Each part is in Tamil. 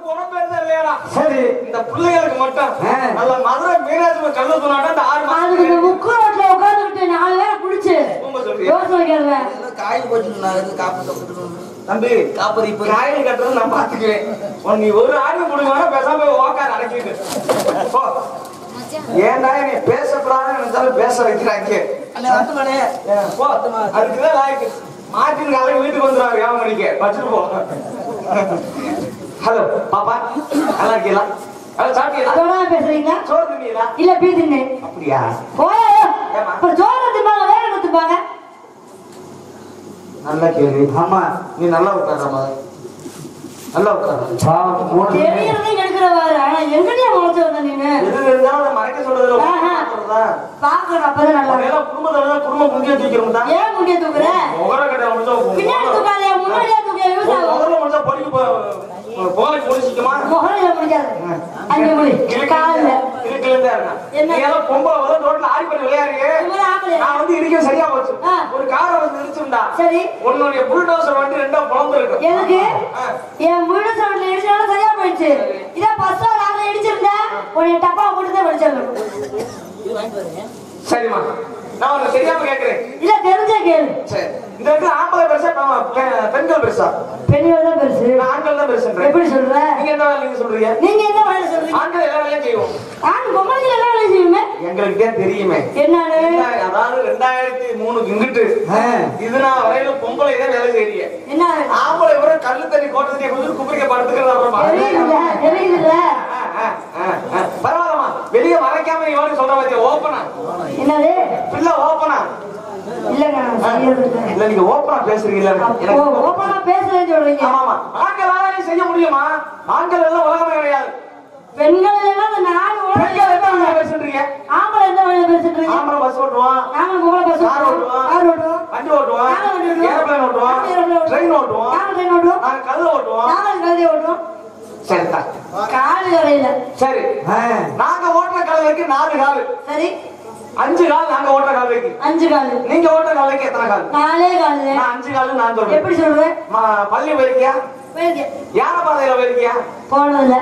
குணப்பேர் இல்லையா? சரி இந்த பிள்ளைகளுக்கு மட்டும் நல்ல மதுரை மீனாட்சி கல்லு சொன்னாட்டா அந்த 6 மாசம் முக்கு ரோட்ல உட்காந்துக்கிட்டு 4 பேரை குடிச்சு யோசனை கேள்வேன். காயில் போட்டு காப்பு தம்பி காப்பரி காயில் கட்டுறது நான் பாத்துக்குவேன். நீ ஒரு ஆணி முடிவானா பேசாம வாக்கார் அடக்கிட்டு ஏன்டா நீ பேசக்கூடாதுன்னு நினைச்சாலும் பேச வைக்கிறாங்க. அதுக்குதான் லாய்க்கு மாட்டின் காலைக்கு வீட்டுக்கு வந்துடுவாரு 7 மணிக்கு வச்சுட்டு போ. ஹலோ பாப்பா நல்லா இருக்கீங்களா? சோறா பேசுறீங்களா? சோறு தின்னீங்களா? இல்ல பீ தின்னு. அப்படியா? சோறு திம்பாங்க வேற என்ன திம்பாங்க? நல்லா கேள்வி. ஆமா நீ நல்லா உட்கார்றமா, நல்லா உட்கார்ற. தெரியறதே எடுக்கிறவாரு. ஆனா எங்கடியா முளைச்சு வந்த நீங்க? எது இருந்தாலும் மறைக்க சொல்றதுல பாக்கணும். அப்பதான் நல்லா குடும்பத்தோட குடும்பம் முக்கிய தூக்கிறோம் தான். ஏன் முக்கிய தூக்குற? முகர கட்ட முடிஞ்சா பின்னாடி தூக்காதே, முன்னாடியே தூக்கிய. முதல்ல முடிஞ்சா படிக்க போகலைக்கு முடிச்சிக்குமா? முகரையில முடிக்காது. அங்கே முடி காலில் இருக்குலேருந்தே இருக்கேன். நீ எல்லாம் பொம்பளை வந்து ரோட்ல ஆடி பண்ணி விளையாடுறீங்க. நான் வந்து இடிக்க சரியா போச்சு. ஒரு காரை வந்து இடிச்சுண்டா. சரி உன்னுடைய புல்டோசர் வண்டி 2 பிளந்து இருக்கு. எனக்கு என் புல்டோசர் வண்டி இடிச்சாலும் சரியா போயிடுச்சு. இதே பஸ்ஸோ லாரில இடிச்சிருந்தா உன்னை டப்பா போட்டுதான் வெடிச்சிடணும். சரிம்மா நான் உனக்கு தெரியாம கேட்கிறேன். இல்ல தெரிஞ்சே கேளு. சரி இந்த இடத்துல ஆம்பளை பெருசா பெண்கள் பெருசா? பெண்கள் தான் பெருசு. ஆண்கள் தான் பெருசு. எப்படி சொல்ற? நீங்க என்ன வேலை சொல்றீங்க? நீங்க என்ன வேலை சொல்றீங்க? ஆண்கள் எல்லா வேலையும் செய்வோம். ஆண் பொம்பளைங்க எல்லா வேலையும் செய்யுமே. எங்களுக்கு தான் தெரியுமே. என்னன்னு? அதாவது 2003 இங்கிட்டு இது நான் வரையில பொம்பளை தான் வேலை செய்றீங்க. என்ன ஆம்பளை இவர கல்லு தண்ணி கோட்டை தண்ணி குடிச்சு குப்பைக்க படுத்துக்கிறது அப்புறமா தெரியல. பரவாயில்லமா வெளியே மறைக்காம இவனு சொல்ற மாதிரி ஓப்பனா என்னது பிள்ளை ஓப்பனா இல்லங்க இல்ல நீங்க ஓப்பனா பேசுறீங்க. ஓப்பனா பேசுறேன்னு சொல்றீங்க. ஆமா ஆண்கள் வேலையும் செய்ய முடியுமா? ஆண்கள் எல்லாம் உலகமே கிடையாது. பெண்கள் எல்லாம் அந்த 4 பெண்கள் என்ன பேசுறீங்க? ஆம்பளை என்ன வேலை பேசுறீங்க? ஆம்பளை பஸ் ஓட்டுவான், நாங்க பொம்பளை பஸ் கார் ஓட்டுவான், வண்டி ஓட்டுவான், ஏரோப்ளேன் ஓட்டுவான், ட்ரெயின் ஓட்டுவான், ட்ரெயின் ஓட்டுவோம், நாங்க கல்ல ஓட்டுவோம், நாங்க கழுதை ஓட்டுவோம். சரிதான் காலு கரையில சரி நாங்க ஓட்டுற காலைக்கு 4 கால். சரி 5 கால் நாங்க ஓட்டுற காலைக்கு. 5 காலு. நீங்க ஓட்டுற காலைக்கு எத்தனை கால்? 4 காலு. நான் 5 கால் நான் சொல்றேன். எப்படி சொல்றேன்? பள்ளி போயிருக்கியா? போயிருக்கேன். யானை பாதையில போயிருக்கியா? போனதில்ல.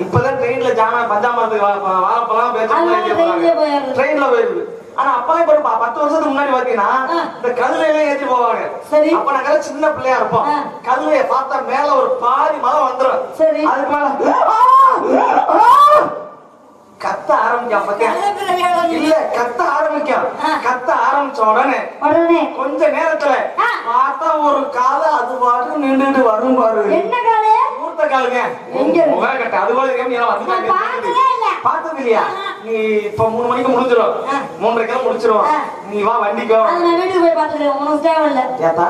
இப்பதான் ட்ரெயின்ல பஞ்சாமரத்துக்கு வாழைப்பழம் ட்ரெயின்ல போயிருக்கு. ஆனா அப்பவே ஒரு 10 வருஷத்துக்கு முன்னாடி பாத்தீங்கன்னா இந்த கல்லையில ஏற்றி போவாங்க. சரி அப்ப நாங்க சின்ன பிள்ளையா இருப்போம். கல்லைய பார்த்தா மேல ஒரு பாதி மழை வந்துடும். சரி அதுக்கு மேல கத்த ஆரம்பிக்கும். இல்ல கத்த ஆரம்பிக்கும். கத்த ஆரம்பிச்ச உடனே கொஞ்ச நேரத்துல பார்த்தா ஒரு காலை அது பாட்டு நின்றுட்டு வரும் பாரு. என்ன காலே? மூர்த்த காலுங்க. முகர கட்ட அது போல பார்த்தது இல்லையா? நீ இப்ப 3 மணிக்கு முடிஞ்சிடும், 3:30 முடிச்சிடும். நீ வா வண்டிக்கோ. வீட்டுக்கு போய் பாத்துக்கிறேன். உனக்கு தேவையில்ல. ஏத்தா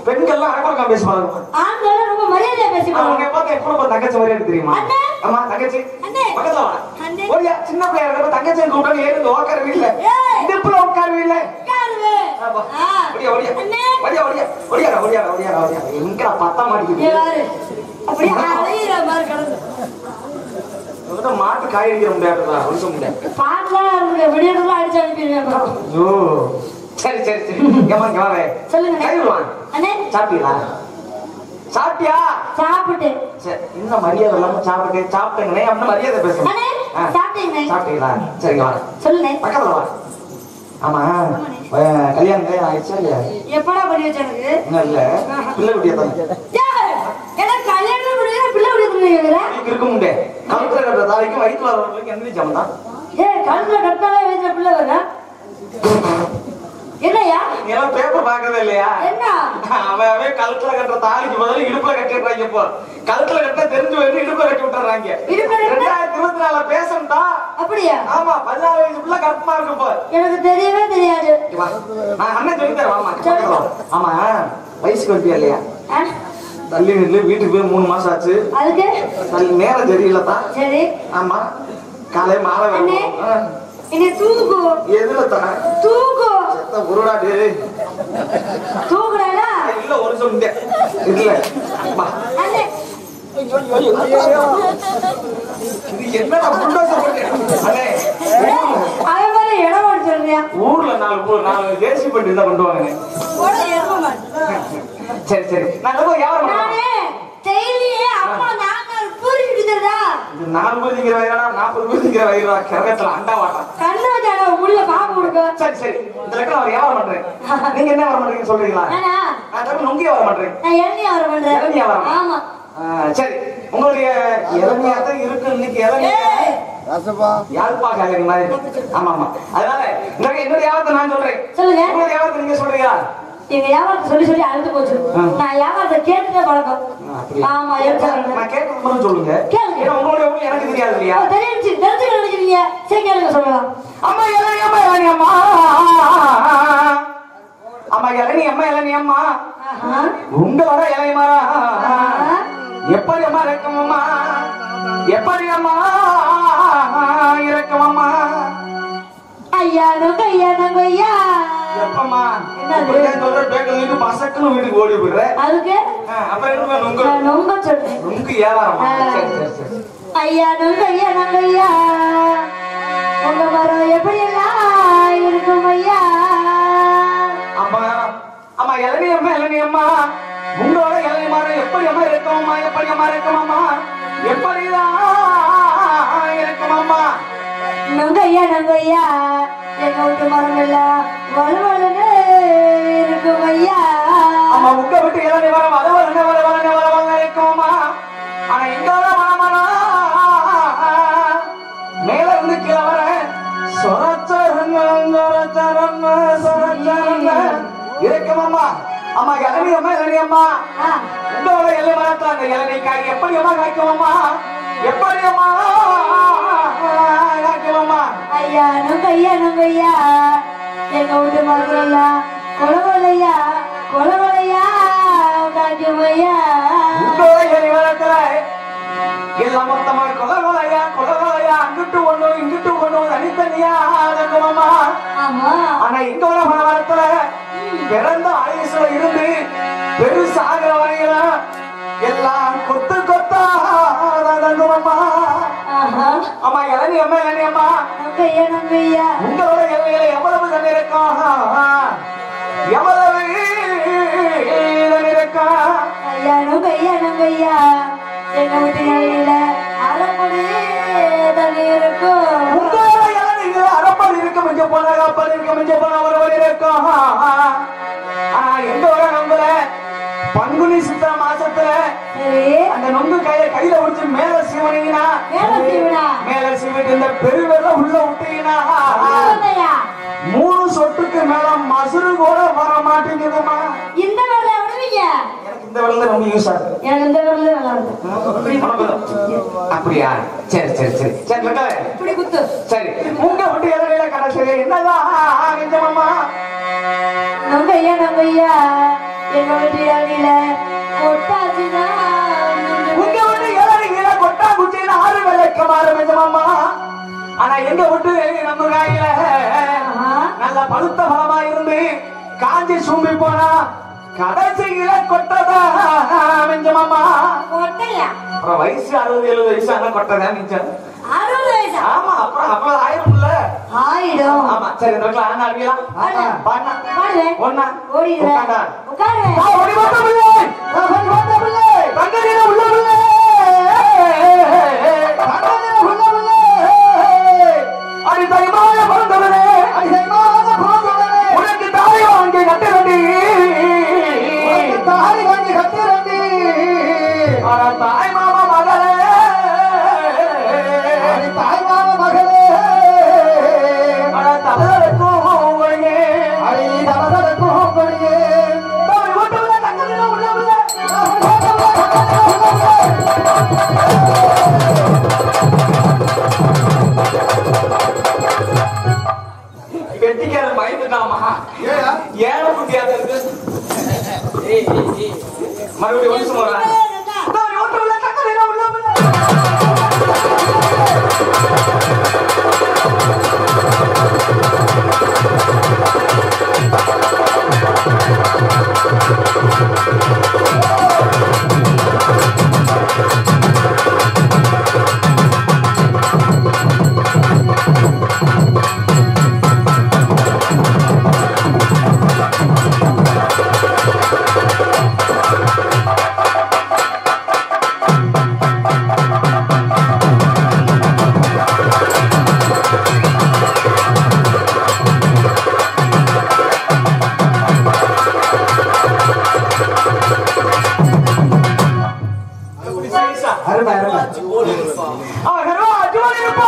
பெண்கள்லாம் அரக்கொடுக்காம பேசுவாங்க. ஆண்கள் ரொம்ப மரியாதையா பேசுவாங்க. அவங்க பார்த்தா எப்ப தங்கச்சி மாதிரி தெரியுமா? ஆமா தங்கச்சி பக்கத்துல வா. ஓடியா சின்ன பிள்ளையா இருக்கப்ப தங்கச்சி கூப்பிட்டு ஏறி உட்காரவே இல்லை, இடுப்புல உட்காரவே இல்லை. எங்க பத்தா மாட்டேங்குது. மாட்டு காய் அடிக்கிற முடியாதுதான் அடிச்ச முடியாது. பாட்டுலாம் விடியெல்லாம் அடிச்சு அனுப்பிடுவேன். சரி சரி சரி சொல்லுங்க. கை விடுவான். சாப்பிட்டீங்களா? சாப்பிட்டியா? சாப்பிட்டு இன்னும் மரியாதை இல்லாம சாப்பிட்டேங்கண்ணே அப்படின்னு மரியாதை பேசுங்க. சாப்பிட்டீங்களா? சரிங்க வா சொல்லுங்க. பக்கத்துல வா. ஆமா கல்யாணம் ஆயிடுச்சா இல்லையா? எப்படா பண்ணி வச்சு எனக்கு? இல்ல பிள்ளை குட்டியா தான் கல்யாணம் பிள்ளை குடியா இருக்க முடியாது. கழுத்துல கட்டுற தாய்க்கும் வயிற்றுல வரவங்களுக்கு எந்த ஜம் தான். கழுத்துல கட்டாலே வயிற்றுல பிள்ளை வர என்னையா? நீ எல்லாம் பேப்பர் பாக்குறதே இல்லையா? என்ன அவன் கழுத்துல கட்டுற தாலிக்கு பதில் இடுப்புல கட்டிடுறாங்க. இப்போ கழுத்துல கட்ட தெரிஞ்சு வந்து இடுப்புல கட்டி விட்டுறாங்க. 2024 பேசண்டா. அப்படியா? ஆமா 16 வயசு பிள்ளை கற்பமா இருக்கு. இப்போ எனக்கு தெரியவே தெரியாது. நான் அண்ணன் சொல்லி தரேன். ஆமா ஆமா வயசுக்கு வட்டியா இல்லையா? தள்ளி நின்று வீட்டுக்கு போய் 3 மாசம் ஆச்சு. அதுக்கு தள்ளி நேரம் தெரியலதான். சரி ஆமா காலை மாலை வேணும். என்ன தூக்கு எதுல தர தூக்கு செத்த புருடாடி தூக்குறடா இல்ல ஒரு சொல்லுங்க இல்ல பா அண்ணே இது என்னடா புல்டோசர் போட்டு அண்ணே அவன் வர இடம் ஓடி சொல்றியா? ஊர்ல 4 தேசி பட்டி தான் கொண்டுவாங்க. ஓட ஏறமா சரி சரி நான் போய் யார நானே டெய்லியே 4 பேர் திங்கிற வயிறா 40 பேர் திங்கிற வயிறா கரகத்துல அண்டா வாட்டான் கண்ணு வச்சானே முள்ள பாப்பு கொடுக்க. சரி சரி இந்த லெக்கல அவர் வியாபாரம் பண்றேன். நீங்க என்ன வியாபாரம் பண்றீங்க சொல்றீங்களா? நான் தரப்பு நுங்கி வியாபாரம் பண்றேன். நான் இளநீ வியாபாரம் பண்றேன். இளநீ வியாபாரம். ஆமா. சரி உங்களுடைய இளநியா தான் இருக்கு இன்னைக்கு இளநீ. ராசப்பா யாழ்ப்பா இளநீ மாதிரி. ஆமா ஆமா. அதனால என்னோட வியாபாரத்தை நான் சொல்றேன். சொல்லுங்க. உங்களுடைய வியாபாரத்தை நீங்க சொல்றீங்களா? எங்க வியாபாரத்தை சொல்லி சொல்லி அழுது போச்சு. நான் வியாபாரத்தை கேட்டுட்டே பழக்கம். ஆமா நான் கேட்கறது மட்டும் சொல்லுங்க. கேளுங்க. ஏன்னா உங்களுடைய ஊர் எனக்கு தெரியாது இல்லையா? தெரிஞ்சு நினைக்கிறீங்க. சரி கேளுங்க சொல்லலாம். அம்மா இளநீ அம்மா இளநீ அம்மா அம்மா இளநீ அம்மா இளநீ அம்மா உங்களோட இளநீ மாறா எப்படி அம்மா இறக்கம் அம்மா எப்படி அம்மா இறக்கம் அம்மா ஐயா நொங்கையா நொங்கையா எப்பம்மா சொல்ற பேக்கல் பசக்குன்னு வீட்டுக்கு ஓடி போயிடுற அதுக்கு அப்புறம் என்ன நொங்கு நொங்க சொல்றேன் நொங்கு வியாபாரமா சரி சரி சரி ஐயா நொங்கையா நொங்கையா உங்க மரம் எப்படி எல்லாம் இருக்கும் ஐயா அம்மா அம்மா இளநீ அம்மா இளநீ அம்மா உங்களோட இளநீ மரம் எப்படி அம்மா இருக்கோம்மா எப்படி அம்மா இருக்குமாம்மா எப்படிதான் இருக்குமாம்மா நொங்கையா நொங்கையா எங்க வீட்டு மரம் எல்லாம் வலுவலுன்னு இருக்கும் ஐயா அம்மா உங்க விட்டு இளநீ மரம் வளவளன்னு இருக்குமாம்மா ஆனா எங்களோட மரம் மேல இருந்து கீழே வர சொரச்சரங்க இருக்குமாம்மா அம்மா இளநீ அம்மா இளநீ அம்மா உங்களோட இளநீ மரத்துல அந்த இளநீ காய் எப்படி அம்மா காய்க்குமாம்மா எப்படி அம்மா காய்க்குமாம்மா ஐயா நொங்கையா நொங்கையா எங்க வீட்டு மரத்துல எல்லாம் கொலவலையா கொலவலையா காய்க்கும் ஐயா உங்களோட இளநீ மரத்துல எல்லாம் மொத்தமா கொலகொலையா அங்கிட்டு ஒண்ணு இங்கிட்டு ஒண்ணு தனித்தனியா இருக்குமாம்மா ஆமா ஆனா எங்களோட மரத்துல பிறந்த ஆயுசுல இருந்து பெருசாகிற வரையில எல்லாம் கொத்து கொத்தா தங்குமாம்மா அம்மா இளநீ அம்மா இளநீ அம்மா நொங்கையா நொங்கையா உங்களோட இளநில எவ்வளவு தண்ணி இருக்கும் எவ்வளவு தண்ணி இருக்கும் ஐயா நொங்கையா நொங்கையா எங்க வீட்டு இலையில அரைப்படி தண்ணி இருக்கும் உங்களோட இளநில அரப்பல் இருக்க மிஞ்ச போன கப்பல் இருக்க மிஞ்ச போன ஒருவர் இருக்கும் எங்களோட நம்புல பங்குனி சித்திர மாசத்துல அந்த நொங்கு கையில உடிச்சு மேல சீவனீங்கன்னா மேல சீவிட்டு இந்த பெருவெல்ல உள்ள விட்டீங்கன்னா 3 சொட்டுக்கு மேல மசுறு கூட வர மாட்டேங்குதுமா இந்த வேலை விடுவீங்க எனக்கு இந்த வேலை ரொம்ப யூஸ் ஆகுது எனக்கு இந்த வேலை நல்லா இருக்கும் அப்படியா சரி சரி சரி சரி இப்படி குத்து சரி உங்க விட்டு இலையில கடைசி என்னதான் நிஜமாமா நொங்கையா நொங்கையா எங்க வீட்டு இலையில கொட்டாச்சுதான் உங்க விட்டு இலையில கொட்டா குச்சின்னு 6 வேலைக்கு மாறும் நிஜமாமா ஆனா எங்க விட்டு நம்ம காயில நல்ல பழுத்த பழமா இருந்து காஞ்சி சூம்பி போனா கடைசியில கொட்டதா மிஞ்சமாமா கொட்டையா அப்புறம் வயசு 60-70 வயசு ஆனா கொட்டதா மிஞ்சம் 60 வயசா ஆமா அப்புறம் ஆயிரும்ல ஆயிடும் ஆமா சரி இந்த இடத்துல ஆனா அடிக்கலாம் பாடுனா பாடுவேன் ஒண்ணா ஓடிடுவேன் உட்காருவேன் ஓடி வந்த பிள்ளை ஓடி வந்த பிள்ளை தங்கதில உள்ள பிள்ளை தங்கதில உள்ள பிள்ளை அடி தைமாய பிறந்தவனே அடி தைமாய பிறந்தவனே உனக்கு தாய் வாங்கி கட்டுறடி உனக்கு தாய் வாங்கி கட்டுறடி ஆனா தாய் மாமா மகளே அடி தாய் மாமா மகளே ஆனா தவறுக்கும் உங்களையே அடி தவறுக்கும் உங்களையே தாய் வீட்டுல தங்கதில உள்ள பிள்ளை வெட்டிக்கார பயந்துட்டாமா ஏழை குட்டியாக இருக்கு மறுபடியும் ஒன்று சொல்றேன் அருமை அருமை அவன் கருவா அஜுவல் இருப்பா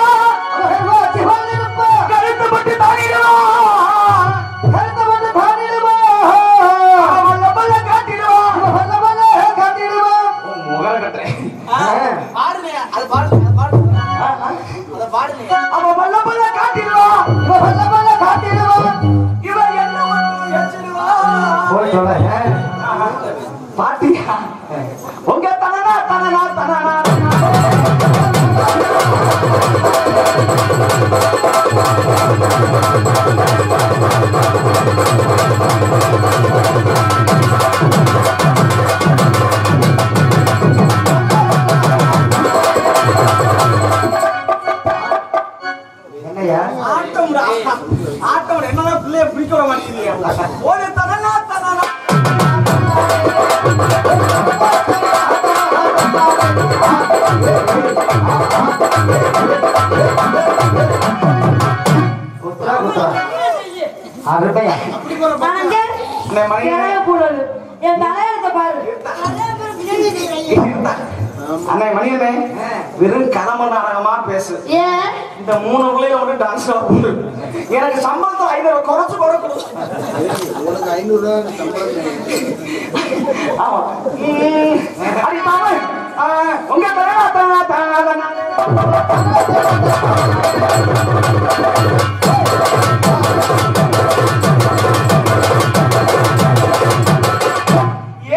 அவன் கருவா அஜுவல் இருப்பா கருத்தப்பட்டு தானிடுவா கருத்தப்பட்டு தானிடுவா வல்ல வல்ல காட்டிடுவா வல்ல வல்ல காட்டிடுவா முகர கட்டறேன் பாடுனே அது பாடுனே அத பாடுனே அவன் வல்ல வல்ல காட்டிடுவா இவன் வல்ல வல்ல காட்டிடுவா இவன் என்ன மட்டும் ஏச்சிடுவா போய் சொல்ல பாட்டியா உங்க தனனா தனனா தனனா என்னையா ஆட்டம் ஆட்டம் என்னன்னா பிள்ளைய பிடிக்க விட மாட்டேங்குது ஒரு தனனா தனனா வெறும் கடமை நாடகமா பேசு இந்த 3 பிள்ளைய வந்து டான்ஸ் எனக்கு சம்பளத்தை 500 குறைச்சு கொடுக்கணும் 500 ஆமா அடி தாமரை உங்க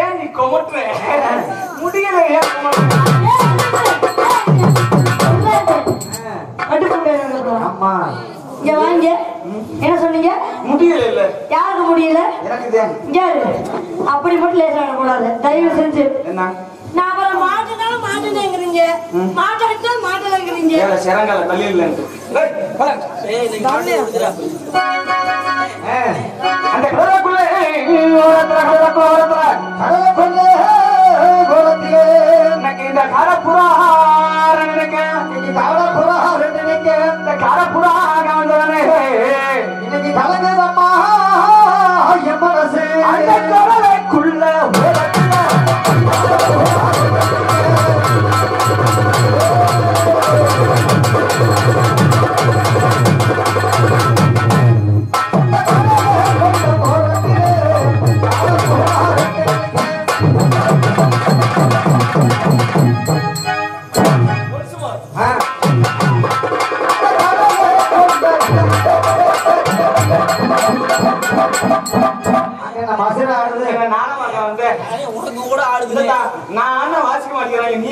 ஏன் நீ கொமட்டுற முடியல ஏன் அம்மா இங்க வாங்க என்ன சொன்னீங்க முடியல இல்ல யாருக்கு முடியல எனக்கு யாரு அப்படி மட்டும் லேசா கூடாது தயவு செஞ்சு என்ன நான் அப்புறம் மாட்டுனாலும் மாட்டுனேங்கிறீங்க மாட்டாட்டா மாட்டலங்கிறீங்க சிறங்கல தள்ளியில அந்த கடலுக்குள்ளே எனக்கு இந்த கடப்புறா இந்த கடப்புறா இன்னைக்கு கலங்குதம்மா என் மனசு அந்த கடலுக்குள்ள நான் வாசிக்க மாட்டேங்கிறேன்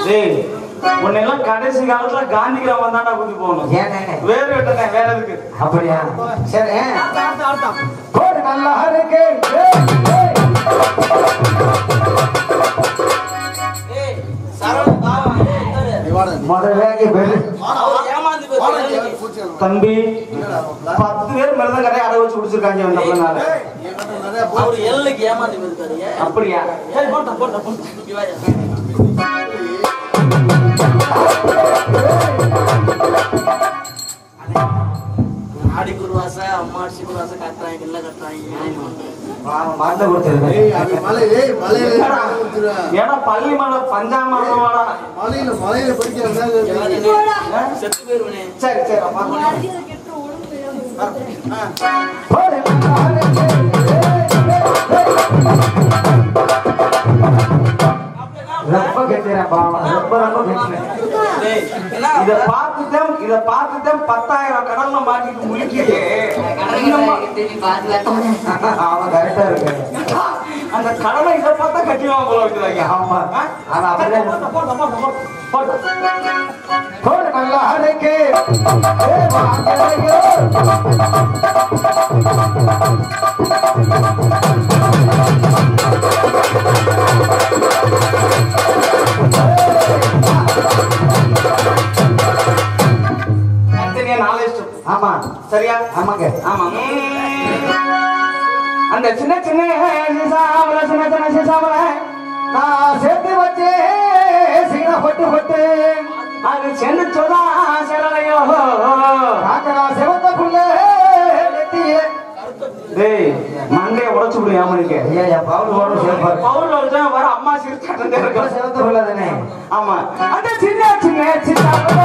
நீ உன்னெல்லாம் கடைசி காலத்துல காந்தி கிராமம் தாண்டா கூட்டி போகணும் வேறு விட்டேன் வேற எதுக்கு அப்படியா சரி கோடு நல்லா இருக்கு தம்பி 10 பேர் மேலதான் கடையை அடை வச்சு குடிச்சிருக்காங்க அப்படியா ஆடி குருவாச அம்மாச்சி குருவாச கட்டுறாங்க இல்ல கட்டுறாங்க ஏன்னா பள்ளி மலை பஞ்சாமரமாடா மலையில படிக்க செத்து போயிருவனே சரி சரி ரொம்ப கெட்டிறேன் பாவம் ரொம்ப ரொம்ப கெட்டிறேன் இத பார்த்துட்டேன் 10,000 கடல்ல மாட்டிட்டு முழிக்கிட்டே அவன் கரெக்டா இருக்கு. அந்த கடலை இதை பார்த்தா கட்டிடுவான் போல வைக்கிறாங்க. ஆமா ஆனா அப்படியே போடு நல்லா அடைக்கு. ஆமா சரியா? ஆமாங்க. ஆமா. அந்த சின்ன சின்ன சீசாவல சின்ன சின்ன சீசாவல நான் சேர்த்து வச்சே சீனா பட்டு பட்டு அது சென்னுச்சோதா செலவையோ காக்கடா செவத்த புள்ள நெத்தியே. டேய் மண்டைய உடைச்சு புடியாம இருக்க. ஐயா பவுல் ஓட சேர்ப்பாரு. பவுல் ஒருத்தா வர அம்மா சிரிச்சாட்டே இருக்கு. செவத்த புள்ள தானே. ஆமா அந்த சின்ன சின்ன சீசாவல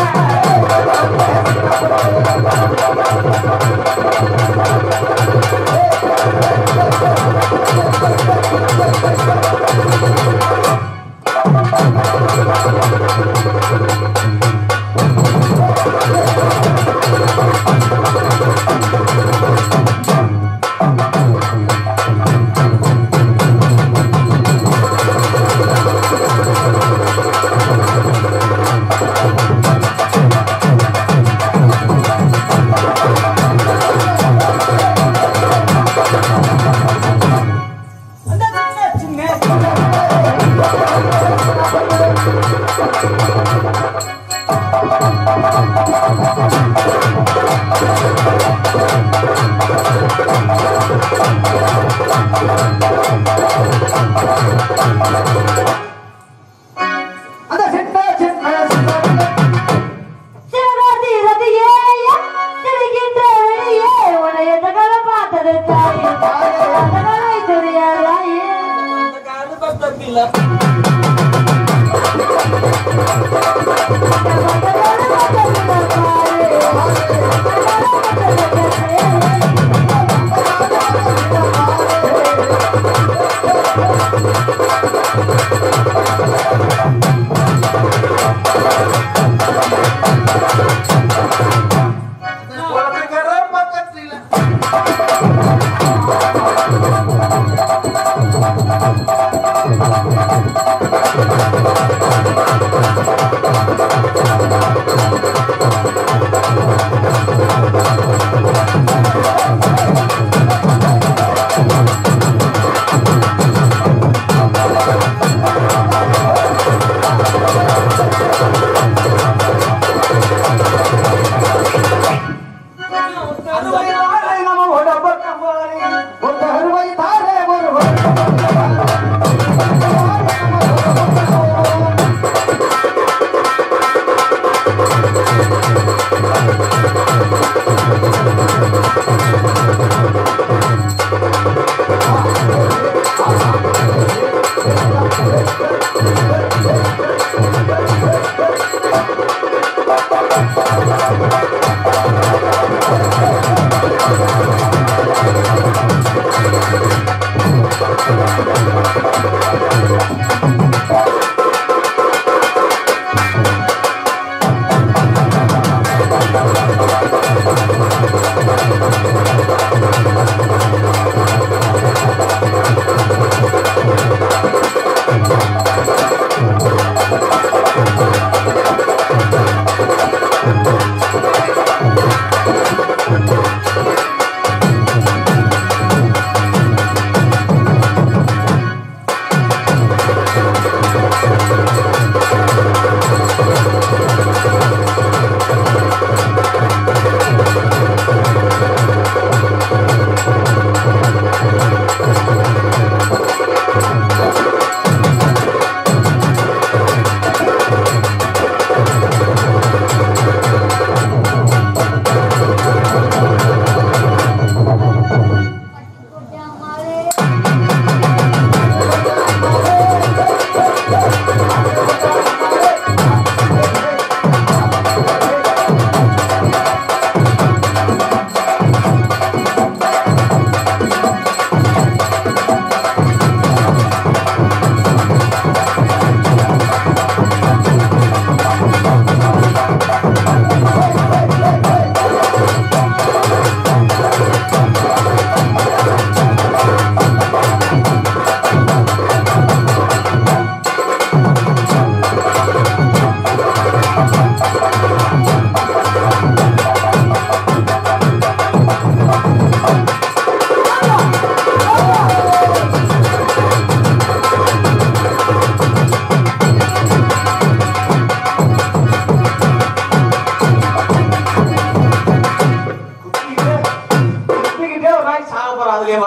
போறோம் அதுலயே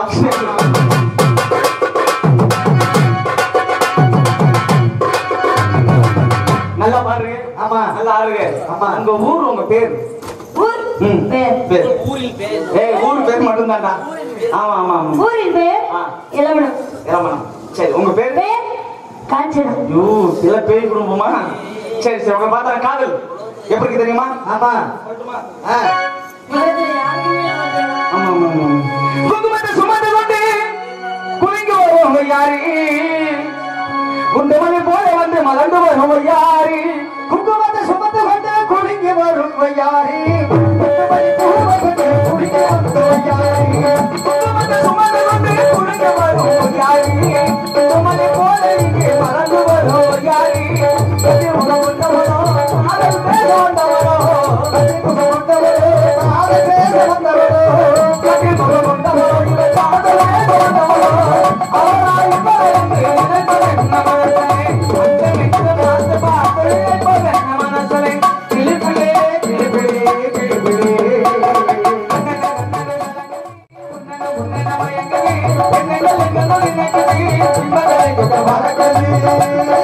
நல்லா பாருங்க. ஆமா நல்லா ஆடுங்க. ஆமா உங்க ஊர் உங்க பேர் ஊரில் பேர் ஊர் பேர் மட்டும் தான்டா. ஆமா ஆமா ஆமா ஊரின் பேர் இளவனம். இளவனம். சரி உங்க பேர் காஞ்சனம். ஐயோ சில பேய் குடும்பமா. சரி சரி உங்க பார்த்தா காதல் எப்படி தெரியுமா? ஆமா குங்குமத்தை சுமந்து கொண்டு குளிங்க வருவோம் யாரு குண்டுமணி போல வந்து மலர்ந்து வரும் யாரு குங்குமத்தை சுமந்து கொண்டு குளிங்க வரும் யாரு குண்டுமணி போல வந்து குளிங்க வரும் யாரு குங்குமத்தை சுமந்து கொண்டு குளிங்க வரும் யாரு குண்டுமணி போல இங்கே மலர்ந்து வரும் யாரு Thank you.